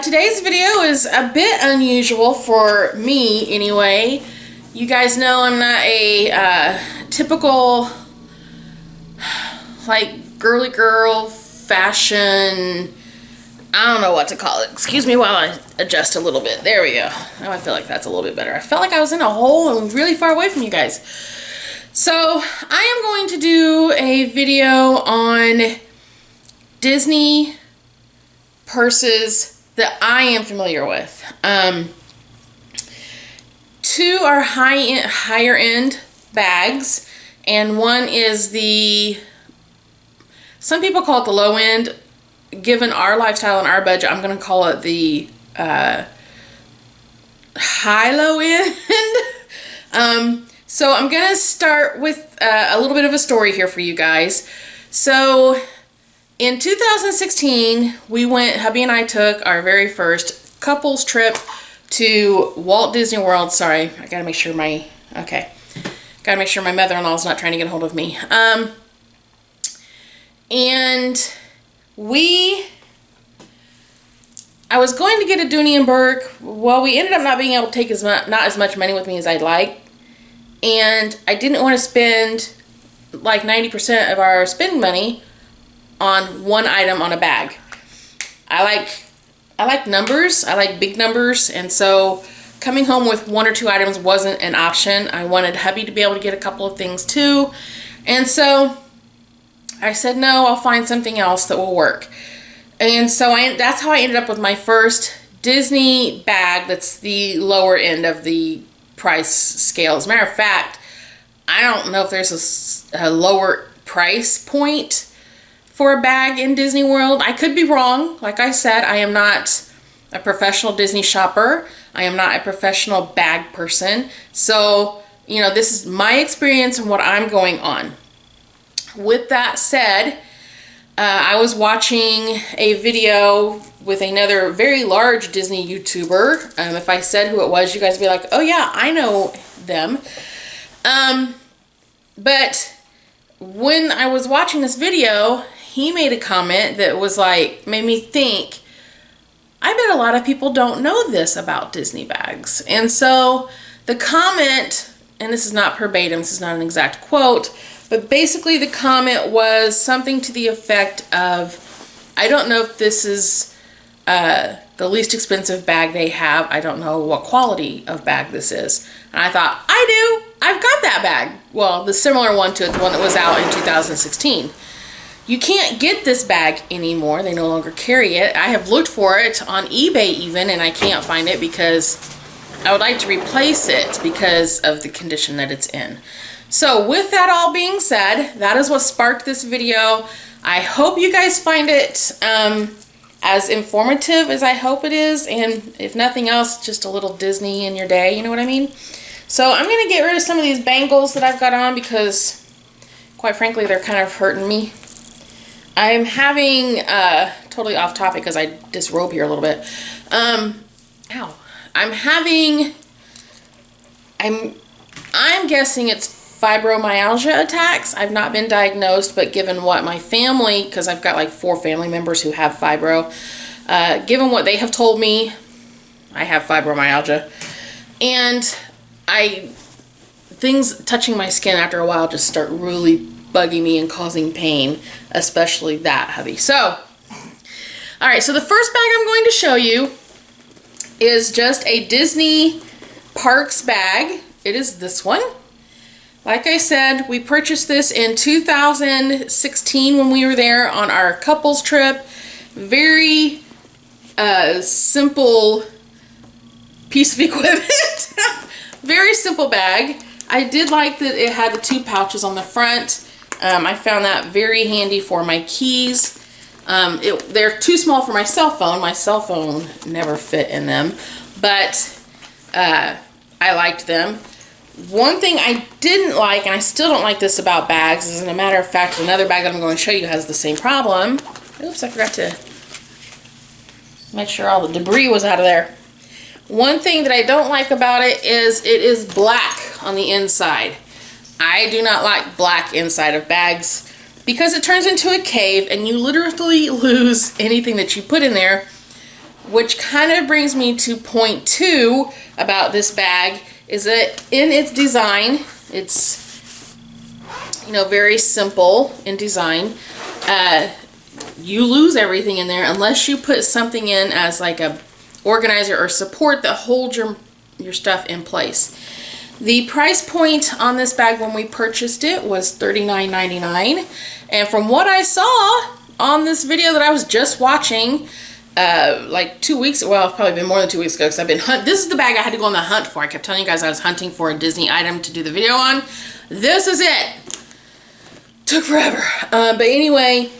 Today's video is a bit unusual for me anyway. You guys know I'm not a typical like girly girl fashion, I don't know what to call it. Excuse me while I adjust a little bit. There we go. Now I feel like that's a little bit better. I felt like I was in a hole and really far away from you guys. So I am going to do a video on Disney purses that I am familiar with. Two are higher end bags, and one is the, some people call it the low end. Given our lifestyle and our budget, I'm going to call it the high-low end. So I'm going to start with a little bit of a story here for you guys. So in 2016, we went, hubby and I took our very first couples trip to Walt Disney World. Sorry, I got to make sure my, okay. Got to make sure my mother-in-law is not trying to get a hold of me. And I was going to get a Dooney Bourke. Well, we ended up not being able to take not as much money with me as I'd like. And I didn't want to spend like 90% of our spending money on one item on a bag. I like numbers. I like big numbers. And so coming home with one or two items wasn't an option. I wanted hubby to be able to get a couple of things too. And so I said, no, I'll find something else that will work. And so that's how I ended up with my first Disney bag that's the lower end of the price scale. As a matter of fact, I don't know if there's a lower price point for a bag in Disney World. I could be wrong. Like I said, I am not a professional Disney shopper. I am not a professional bag person. So, you know, this is my experience and what I'm going on. With that said, I was watching a video with another very large Disney YouTuber. If I said who it was, you guys would be like, oh yeah, I know them. But when I was watching this video, he made a comment that was like, made me think, I bet a lot of people don't know this about Disney bags. And so the comment, and this is not verbatim, this is not an exact quote, but basically the comment was something to the effect of, I don't know if this is the least expensive bag they have. I don't know what quality of bag this is. And I thought, I do. I've got that bag. Well, the similar one to it, the one that was out in 2016. You can't get this bag anymore. They no longer carry it. I have looked for it on eBay even, and I can't find it because I would like to replace it because of the condition that it's in. So with that all being said, that is what sparked this video. I hope you guys find it as informative as I hope it is, and if nothing else, just a little Disney in your day, you know what I mean? So I'm going to get rid of some of these bangles that I've got on because, quite frankly, they're kind of hurting me. I'm having, totally off topic because I disrobe here a little bit. Ow. I'm guessing it's fibromyalgia attacks. I've not been diagnosed, but given what my family, because I've got like 4 family members who have fibro, given what they have told me, I have fibromyalgia. And things touching my skin after a while just start really bugging me and causing pain, especially that hubby. So, all right, so the first bag I'm going to show you is just a Disney Parks bag. It is this one. Like I said, we purchased this in 2016 when we were there on our couples trip. Very simple piece of equipment. Very simple bag. I did like that it had the 2 pouches on the front. I found that very handy for my keys. They're too small for my cell phone. My cell phone never fit in them, but I liked them. One thing I didn't like, and I still don't like this about bags, as a matter of fact, another bag that I'm going to show you has the same problem. Oops, I forgot to make sure all the debris was out of there. One thing that I don't like about it is black on the inside. I do not like black inside of bags because it turns into a cave and you literally lose anything that you put in there which kind of brings me to point 2 about this bag, is that in its design, it's, you know, very simple in design. You lose everything in there unless you put something in as like a organizer or support that holds your stuff in place. The price point on this bag when we purchased it was $39.99, and from what I saw on this video that I was just watching like 2 weeks, well, it's probably been more than 2 weeks ago, because I've been this is the bag I had to go on the hunt for. I kept telling you guys I was hunting for a Disney item to do the video on. This is it. Took forever. But anyway,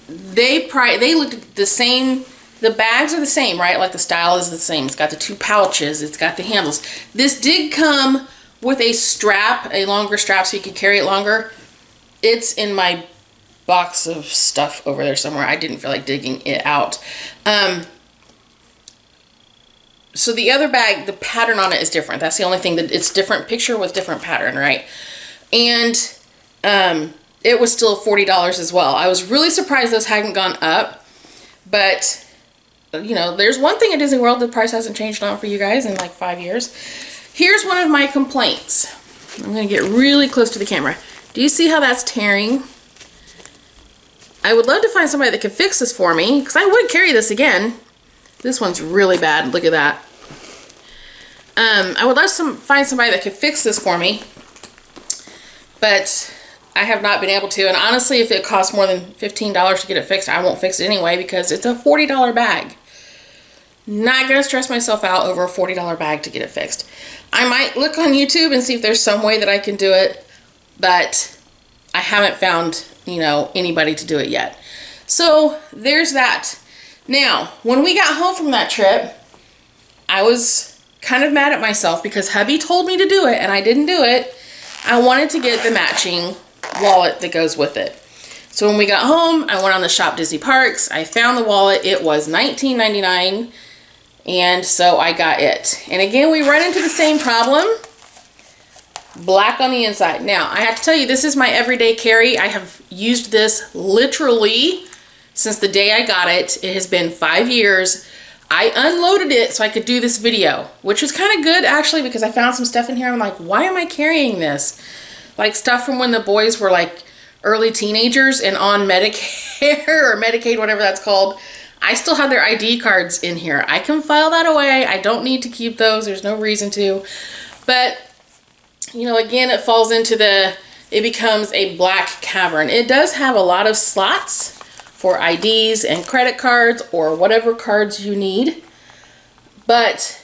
they looked the same. The bags are the same, right? Like the style is the same. It's got the 2 pouches. It's got the handles. This did come with a strap, a longer strap, so you could carry it longer. It's in my box of stuff over there somewhere. I didn't feel like digging it out. So the other bag, the pattern on it is different. That's the only thing, that it's different picture with different pattern, right? And it was still $40 as well. I was really surprised those hadn't gone up, but you know, there's one thing at Disney World the price hasn't changed on for you guys in like 5 years. Here's one of my complaints. I'm gonna get really close to the camera. Do you see how that's tearing? I would love to find somebody that could fix this for me, because I would carry this again. This one's really bad. Look at that. I would love to find somebody that could fix this for me, but I have not been able to. And honestly, if it costs more than $15 to get it fixed, I won't fix it anyway, because it's a $40 bag. Not gonna stress myself out over a $40 bag to get it fixed. I might look on YouTube and see if there's some way that I can do it, but I haven't found, you know, anybody to do it yet. So there's that. Now, when we got home from that trip, I was kind of mad at myself because hubby told me to do it and I didn't do it. I wanted to get the matching wallet that goes with it. So when we got home, I went on the Shop Disney Parks. I found the wallet. It was $19.99, and so I got it. And again, we run into the same problem. Black on the inside. Now, I have to tell you, this is my everyday carry. I have used this literally since the day I got it. It has been 5 years. I unloaded it so I could do this video, which was kind of good actually, because I found some stuff in here. I'm like, why am I carrying this? Like stuff from when the boys were like early teenagers and on Medicare or Medicaid, whatever that's called. I still have their ID cards in here. I can file that away. I don't need to keep those. There's no reason to. But, you know, again, it falls into it becomes a black cavern. It does have a lot of slots for IDs and credit cards or whatever cards you need, but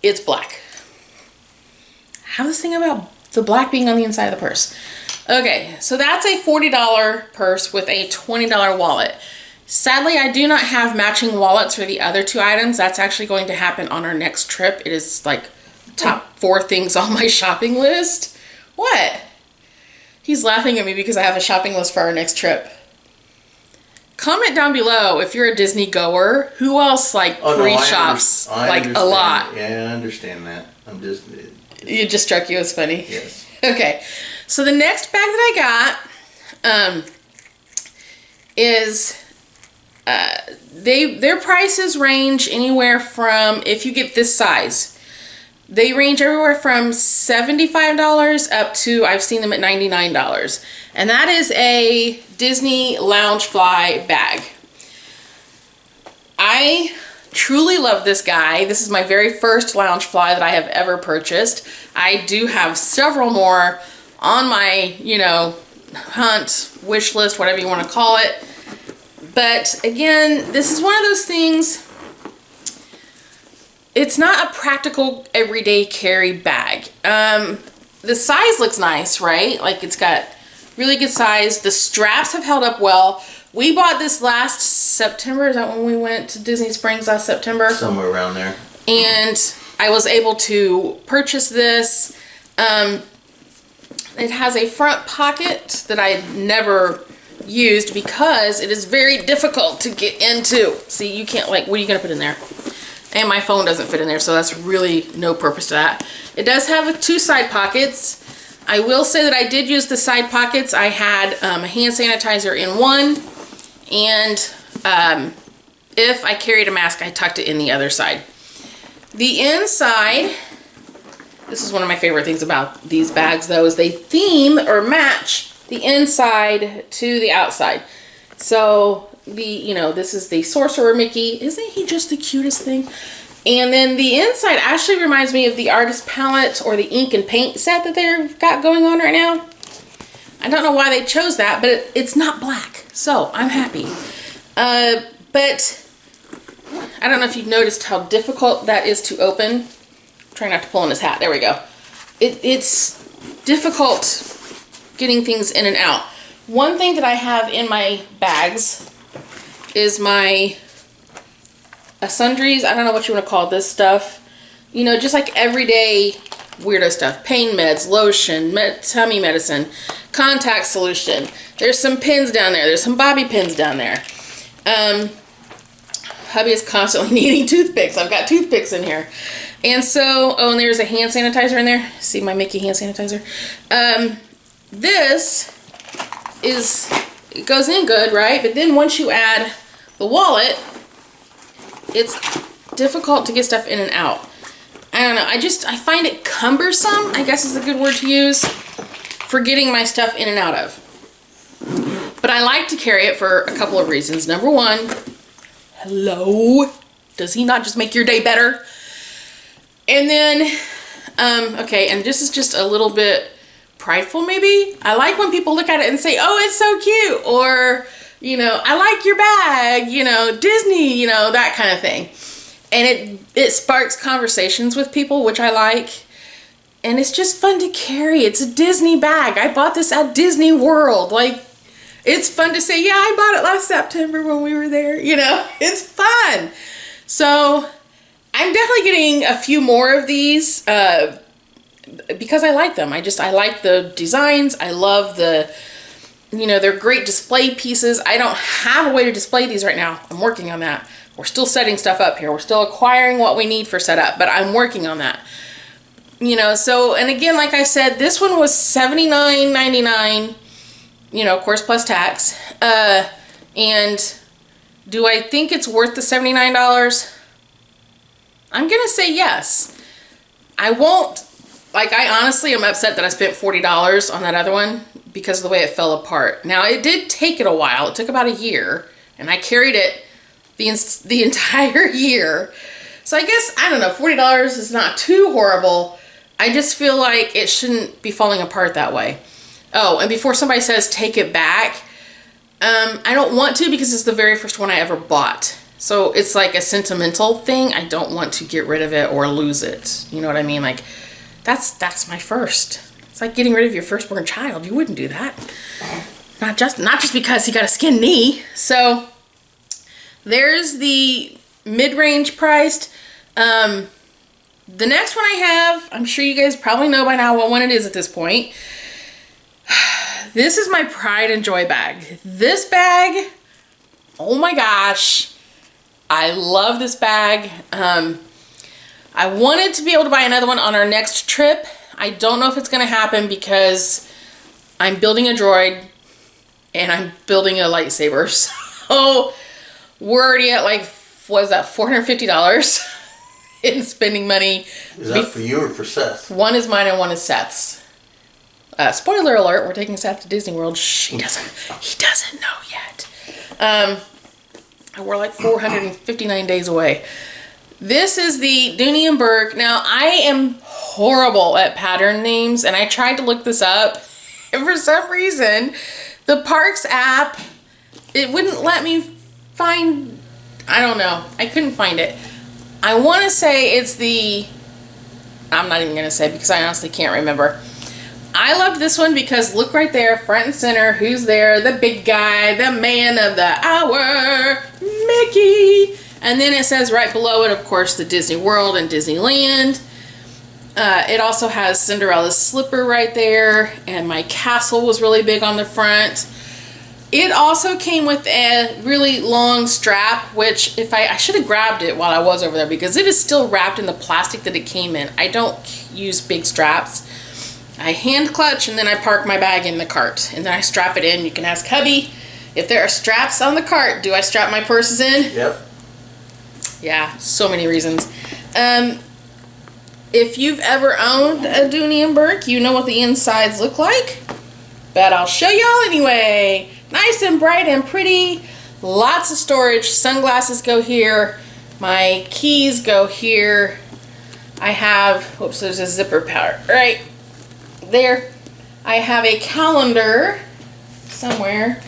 it's black. I have this thing about the black being on the inside of the purse. Okay, so that's a $40 purse with a $20 wallet. Sadly, I do not have matching wallets for the other 2 items. That's actually going to happen on our next trip. It is like top 4 things on my shopping list. What? He's laughing at me because I have a shopping list for our next trip. Comment down below if you're a Disney goer. Who else like pre-shops like a lot? Yeah, I understand that. I'm just... It just struck you as funny? Yes. Okay. So the next bag that I got is... their prices range anywhere from, if you get this size, they range everywhere from $75 up to, I've seen them at $99. And that is a Disney Loungefly bag. I truly love this guy. This is my very first Loungefly that I have ever purchased. I do have several more on my, you know, hunt, wish list, whatever you want to call it. But again, this is one of those things, it's not a practical everyday carry bag. The size looks nice, right? Like it's got really good size. The straps have held up well. We bought this last September. Is that when we went to Disney Springs last September? Somewhere around there. And I was able to purchase this. It has a front pocket that I never used because it is very difficult to get into. See, you can't, like, what are you gonna put in there? And my phone doesn't fit in there, so that's really no purpose to that. It does have 2 side pockets. I will say that I did use the side pockets. I had a hand sanitizer in one And if I carried a mask, I tucked it in the other side. The inside, this is one of my favorite things about these bags though, is they theme or match the inside to the outside. So this is the Sorcerer Mickey. Isn't he just the cutest thing? And then the inside actually reminds me of the artist palette or the ink and paint set that they've got going on right now. I don't know why they chose that, but it's not black, so I'm happy. But I don't know if you've noticed how difficult that is to open. Try not to pull on his hat. There we go. It's difficult getting things in and out. One thing that I have in my bags is my sundries. I don't know what you want to call this stuff. Just like everyday weirdo stuff. Pain meds, lotion, tummy medicine, contact solution. There's some pins down there. There's some bobby pins down there. Hubby is constantly needing toothpicks. I've got toothpicks in here. And so, and there's a hand sanitizer in there. See my Mickey hand sanitizer? It goes in good, right? But then once you add the wallet, it's difficult to get stuff in and out. I don't know. I find it cumbersome, I guess is a good word to use, for getting my stuff in and out of. But I like to carry it for a couple of reasons. Number one, hello. Does he not just make your day better? And then, okay, and this is just a little bit prideful maybe. I like when people look at it and say, oh, it's so cute. Or, I like your bag, Disney, that kind of thing. And it sparks conversations with people, which I like. And it's just fun to carry. It's a Disney bag. I bought this at Disney World. Like, it's fun to say, yeah, I bought it last September when we were there. It's fun. So I'm definitely getting a few more of these because I like them. I like the designs. I love they're great display pieces. I don't have a way to display these right now. I'm working on that. We're still setting stuff up here. We're still acquiring what we need for setup, but I'm working on that. So, and again, like I said, this one was $79.99, of course, plus tax. And do I think it's worth the $79? I'm going to say yes. I won't, I honestly am upset that I spent $40 on that other one because of the way it fell apart. Now, it did take it a while. It took about a year, and I carried it the entire year. So I guess, I don't know, $40 is not too horrible. I just feel like it shouldn't be falling apart that way. Oh, and before somebody says take it back, I don't want to because it's the very first one I ever bought. So it's like a sentimental thing. I don't want to get rid of it or lose it. You know what I mean? Like, that's my first. It's like getting rid of your firstborn child. You wouldn't do that. Not just because he got a skinned knee. So there's the mid-range priced. The next one I have, I'm sure you guys probably know by now what one it is at this point. This is my pride and joy bag. This bag, oh my gosh, I love this bag. I wanted to be able to buy another one on our next trip. I don't know if it's going to happen because I'm building a droid and I'm building a lightsaber. So we're already at what is that, $450 in spending money. Is that for you or for Seth? One is mine and one is Seth's. Spoiler alert, we're taking Seth to Disney World. He doesn't know yet. We're like 459 days away. This is the Dooney Bourke. Now, I am horrible at pattern names, and I tried to look this up, and for some reason, the Parks app, it wouldn't let me find, I don't know, I couldn't find it. I want to say it's I'm not even going to say because I honestly can't remember. I loved this one because look right there, front and center, who's there? The big guy, the man of the hour, Mickey. And then it says right below it, of course, the Disney World and Disneyland. It also has Cinderella's slipper right there, and my castle was really big on the front. It also came with a really long strap, which I should have grabbed it while I was over there because it is still wrapped in the plastic that it came in. I don't use big straps. I hand clutch and then I park my bag in the cart and then I strap it in. You can ask hubby If there are straps on the cart, do I strap my purses in? Yep. Yeah, so many reasons. If you've ever owned a Dooney Bourke, you know what the insides look like. But I'll show y'all anyway. Nice and bright and pretty. Lots of storage. Sunglasses go here. My keys go here. I have, whoops, there's a zipper part right there. I have a calendar somewhere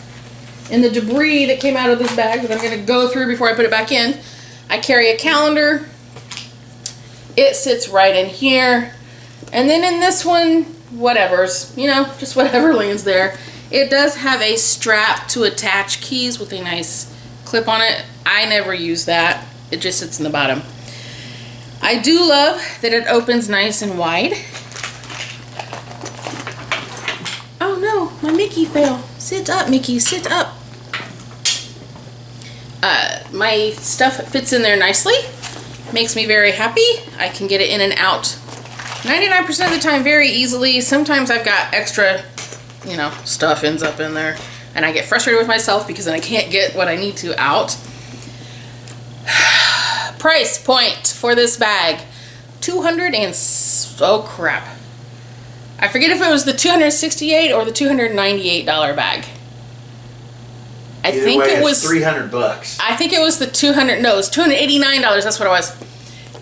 in the debris that came out of this bag that I'm going to go through before I put it back in. I carry a calendar. It sits right in here. And then in this one, whatever's, you know, just whatever lands there. It does have a strap to attach keys with a nice clip on it. I never use that. It just sits in the bottom. I do love that it opens nice and wide. Oh no, my Mickey fell. Sit up, Mickey, sit up. My stuff fits in there nicely. Makes me very happy. I can get it in and out 99% of the time very easily. Sometimes I've got extra, you know, stuff ends up in there and I get frustrated with myself because then I can't get what I need to out. Price point for this bag, oh crap. I forget if it was the $268 or the $298 bag. Either way, it was $300. I think it was the no, it was $289. That's what it was.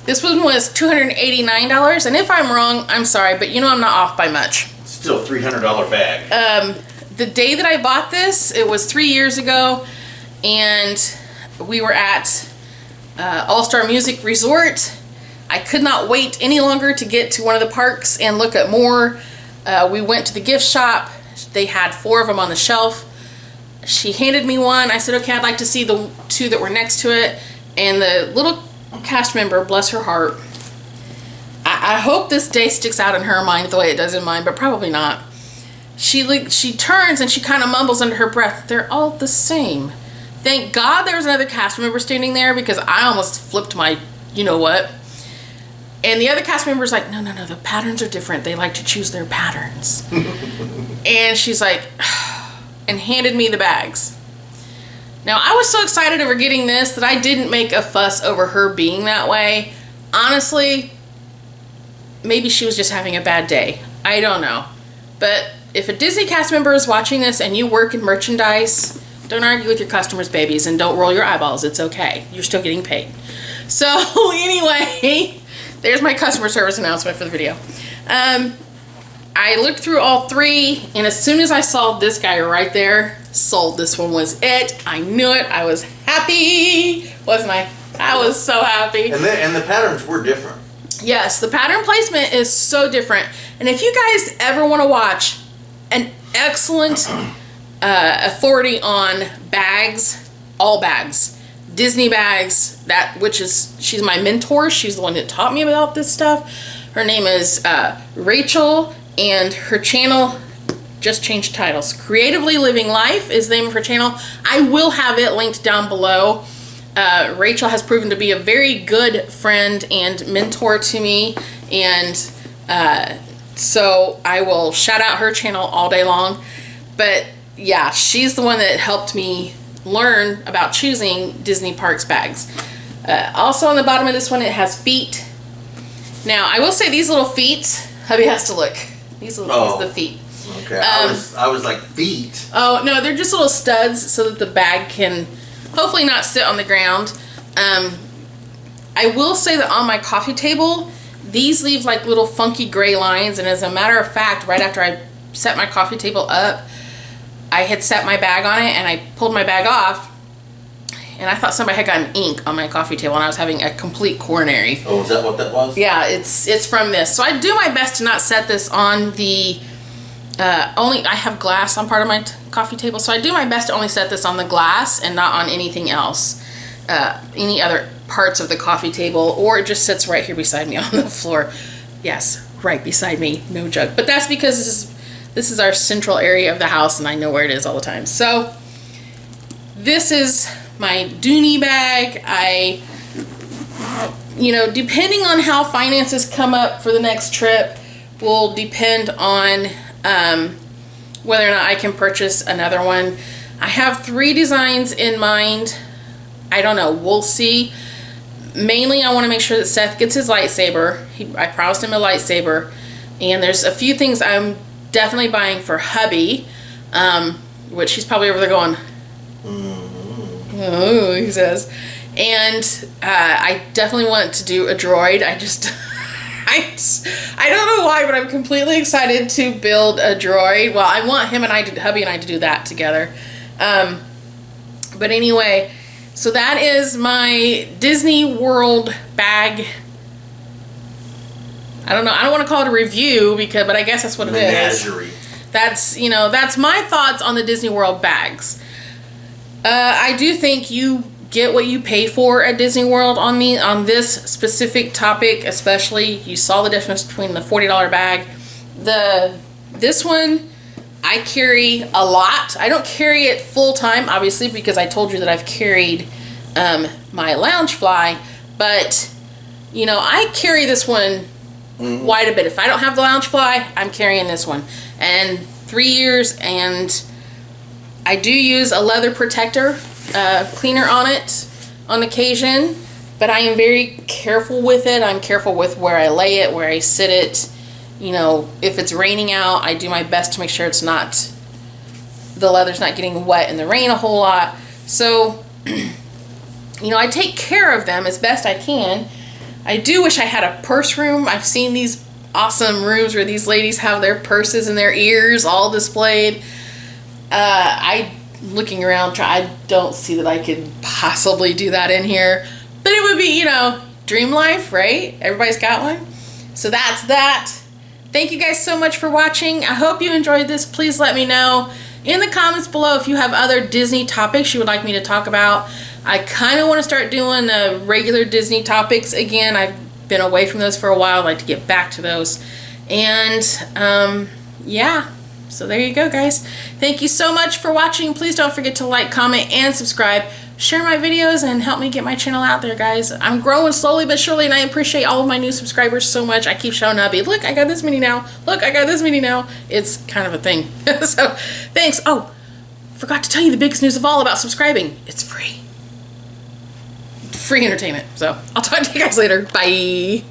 This one was $289, and if I'm wrong, I'm sorry, but you know I'm not off by much. Still a $300 bag. The day that I bought this, it was 3 years ago, and we were at All-Star Music Resort. I could not wait any longer to get to one of the parks and look at more. We went to the gift shop. They had 4 of them on the shelf. She handed me one. I said, okay, I'd like to see the 2 that were next to it. And the little cast member, bless her heart, I hope this day sticks out in her mind the way it does in mine, but probably not. She turns and she kind of mumbles under her breath, they're all the same. Thank God there was another cast member standing there because I almost flipped my you-know-what. And the other cast member's like, no, the patterns are different. They like to choose their patterns. And she's like, and handed me the bags. Now, I was so excited over getting this that I didn't make a fuss over her being that way. Honestly, maybe she was just having a bad day. I don't know. But if a Disney cast member is watching this and you work in merchandise, don't argue with your customers' babies and don't roll your eyeballs. It's okay. You're still getting paid. So anyway, there's my customer service announcement for the video. I looked through all 3, and as soon as I saw this guy right there, sold. This one was it. I knew it. I was happy, wasn't I? I was so happy. And the patterns were different. Yes, the pattern placement is so different. And if you guys ever want to watch an excellent authority on bags, all bags, Disney bags, she's my mentor. She's the one that taught me about this stuff. Her name is Rachel, and her channel just changed titles. Creatively Living Life is the name of her channel. I will have it linked down below. Rachel has proven to be a very good friend and mentor to me, and so I will shout out her channel all day long. But yeah, she's the one that helped me learn about choosing Disney Parks bags. Also on the bottom of this one, it has feet. Now, I will say these little feet, hubby has to look. These are the feet. Okay, I was like, feet? Oh, no, they're just little studs so that the bag can hopefully not sit on the ground. I will say that on my coffee table, these leave like little funky gray lines, and as a matter of fact, right after I set my coffee table up, I had set my bag on it, and I pulled my bag off, and I thought somebody had gotten ink on my coffee table, and I was having a complete coronary. Oh, is that what that was? Yeah, it's from this. So I do my best to not set this on the, I have glass on part of my coffee table, so I do my best to only set this on the glass and not on anything else, any other parts of the coffee table, or it just sits right here beside me on the floor. Yes, right beside me, no joke. But that's because this is our central area of the house, and I know where it is all the time. So this is my Dooney bag. Depending on how finances come up for the next trip will depend on whether or not I can purchase another one. I have 3 designs in mind. I don't know, we'll see. Mainly I want to make sure that Seth gets his lightsaber. I promised him a lightsaber. And there's a few things I'm definitely buying for hubby, which he's probably over there going, oh, he says. And I definitely want to do a droid. I don't know why, but I'm completely excited to build a droid. Well, I want him and hubby and I to do that together. But anyway, so that is my Disney World bag. I don't know. I don't want to call it a review but I guess that's what it is. That's my thoughts on the Disney World bags. I do think you get what you pay for at Disney World on this specific topic, especially. You saw the difference between the $40 bag. This one I carry a lot. I don't carry it full time, obviously, because I told you that I've carried my Loungefly, but I carry this one quite a bit. If I don't have the Loungefly, I'm carrying this one. And 3 years, and I do use a leather protector cleaner on it on occasion, but I am very careful with it. I'm careful with where I lay it, where I sit it. If it's raining out, I do my best to make sure the leather's not getting wet in the rain a whole lot. So, I take care of them as best I can. I do wish I had a purse room. I've seen these awesome rooms where these ladies have their purses and their ears all displayed. Looking around, I don't see that I could possibly do that in here. But it would be, dream life, right? Everybody's got one. So that's that. Thank you guys so much for watching. I hope you enjoyed this. Please let me know in the comments below if you have other Disney topics you would like me to talk about. I kind of want to start doing regular Disney topics again. I've been away from those for a while. I'd like to get back to those. And, yeah. So there you go, guys. Thank you so much for watching. Please don't forget to like, comment, and subscribe. Share my videos and help me get my channel out there, guys. I'm growing slowly but surely, and I appreciate all of my new subscribers so much. I keep showing up. Look, I got this many now. Look, I got this many now. It's kind of a thing. So, thanks. Oh, forgot to tell you the biggest news of all about subscribing. It's free. Free entertainment. So, I'll talk to you guys later. Bye.